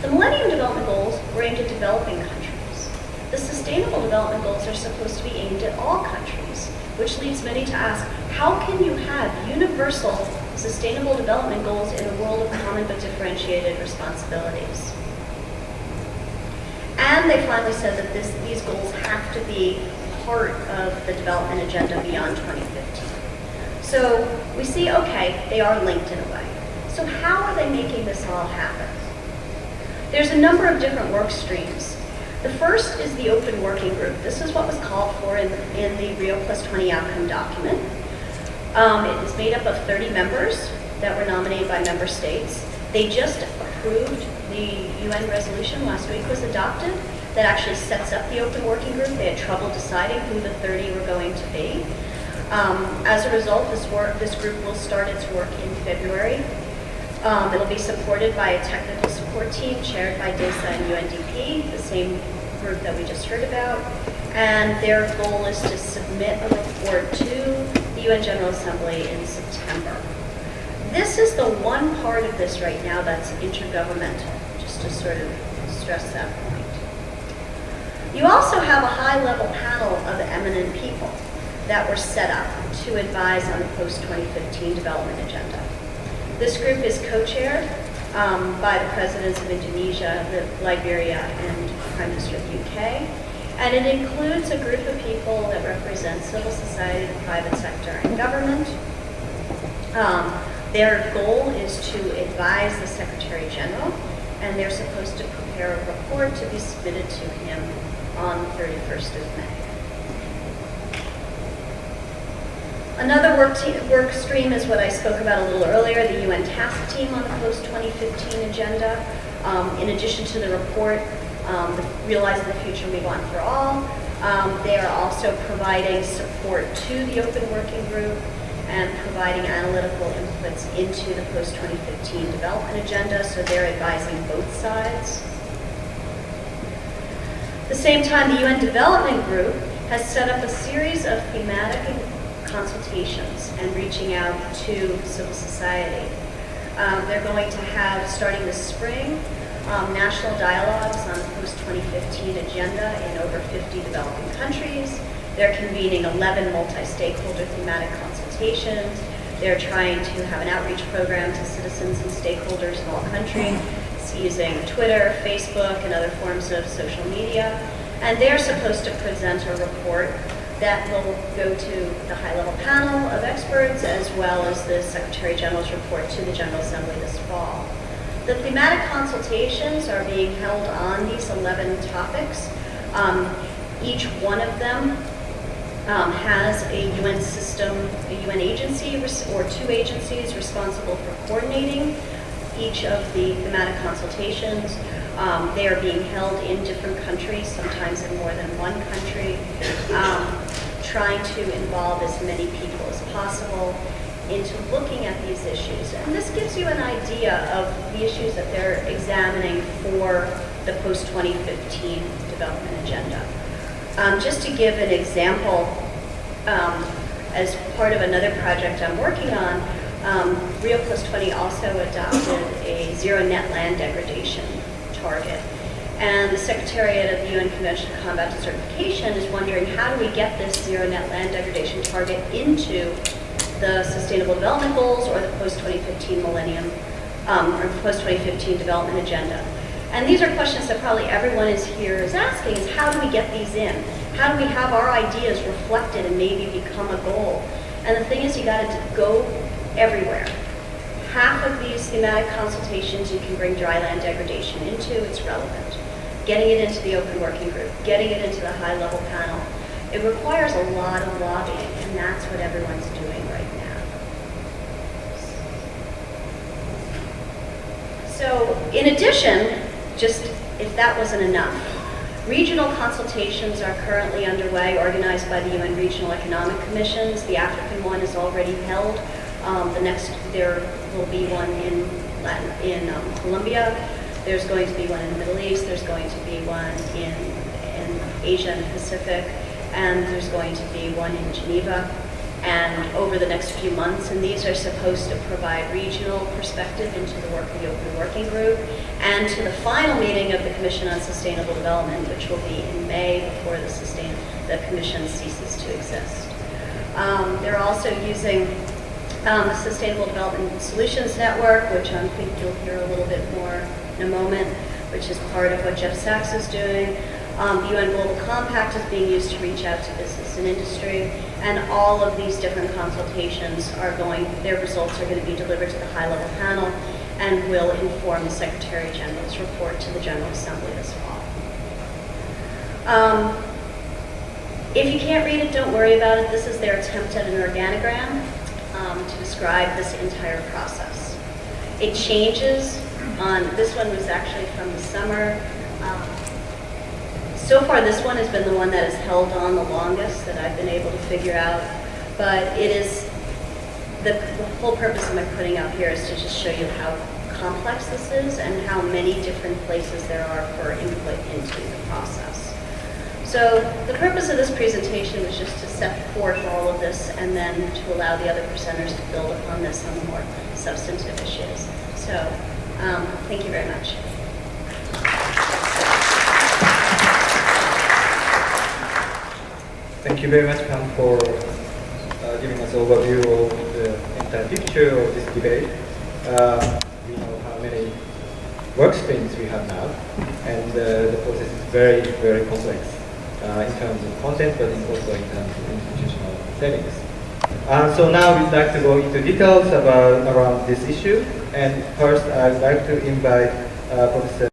The Millennium Development Goals were aimed at developing countries. The Sustainable Development Goals are supposed to be aimed at all countries, which leads many to ask, how can you have universal Sustainable Development Goals in a world of common but differentiated responsibilities? And they finally said that these goals have to be part of the development agenda beyond 2015. So we see, okay, they are linked in a way. So how are they making this all happen? There's a number of different work streams. The first is the open working group. This is what was called for in the Rio Plus 20 outcome document. It is made up of 30 members that were nominated by member states. They just approved the UN resolution last week was adopted that actually sets up the open working group. They had trouble deciding who the 30 were going to be. As a result, this group will start its work in February. It'll be supported by a technical support team chaired by DESA and UNDP, the same group that we just heard about. And their goal is to submit a report to the UN General Assembly in September. This is the one part of this right now that's intergovernmental, just to sort of stress that point. You also have a high-level panel of eminent people that were set up to advise on the post-2015 development agenda. This group is co-chaired by the presidents of Indonesia, Liberia, and Prime Minister of the UK. And it includes a group of people that represent civil society, the private sector, and government. Their goal is to advise the Secretary General, and they're supposed to prepare a report to be submitted to him on the 31st of May. Another work stream is what I spoke about a little earlier, the UN task team on the post-2015 agenda. In addition to the report, Realizing the Future We Want for All, they are also providing support to the open working group and providing analytical inputs into the post-2015 development agenda, so they're advising both sides. At the same time, the UN Development Group has set up a series of thematic consultations and reaching out to civil society. They're going to have, starting this spring, national dialogues on the post-2015 agenda in over 50 developing countries. They're convening 11 multi-stakeholder thematic consultations. They're trying to have an outreach program to citizens and stakeholders in all countries using Twitter, Facebook, and other forms of social media. And they're supposed to present a report that will go to the high-level panel of experts as well as the Secretary General's report to the General Assembly this fall. The thematic consultations are being held on these 11 topics. Each one of them has a UN system, a UN agency or two agencies responsible for coordinating each of the thematic consultations. They are being held in different countries, sometimes in more than one country, trying to involve as many people as possible into looking at these issues. And this gives you an idea of the issues that they're examining for the post-2015 development agenda. Just to give an example, as part of another project I'm working on, Rio Plus 20 also adopted a zero net land degradation target. And the Secretariat of the UN Convention to Combat Desertification is wondering, how do we get this zero net land degradation target into the Sustainable Development Goals or the post-2015 millennium, or post-2015 development agenda? And these are questions that probably everyone here is asking, is how do we get these in? How do we have our ideas reflected and maybe become a goal? And the thing is, you gotta go everywhere. Half of these thematic consultations you can bring dry land degradation into, it's relevant. Getting it into the open working group, getting it into the high level panel. It requires a lot of lobbying, and that's what everyone's doing right now. So in addition, just if that wasn't enough, regional consultations are currently underway, organized by the UN Regional Economic Commissions. The African one is already held. There will be one in Colombia. There's going to be one in the Middle East. There's going to be one in Asia and the Pacific. And there's going to be one in Geneva. and over the next few months, and these are supposed to provide regional perspective into the work of the Open Working Group and to the final meeting of the Commission on Sustainable Development, which will be in May before the Commission ceases to exist. They're also using the Sustainable Development Solutions Network, which I think you'll hear a little bit more in a moment, which is part of what Jeff Sachs is doing. The UN Global Compact is being used to reach out to business and industry, and all of these different consultations their results are going to be delivered to the high-level panel and will inform the Secretary General's report to the General Assembly this fall. If you can't read it, don't worry about it. This is their attempt at an organogram to describe this entire process. It changes. This one was actually from the summer. So far, this one has been the one that has held on the longest that I've been able to figure out. But it is, the whole purpose of my putting up here is to just show you how complex this is and how many different places there are for input into the process. So the purpose of this presentation was just to set forth all of this and then to allow the other presenters to build upon this on the more substantive issues. So thank you very much. Thank you very much, Pam, for giving us an overview of the entire picture of this debate. We know how many work streams we have now, and the process is very, very complex in terms of content, but also in terms of institutional settings. So now we'd like to go into details around this issue, and first I'd like to invite Professor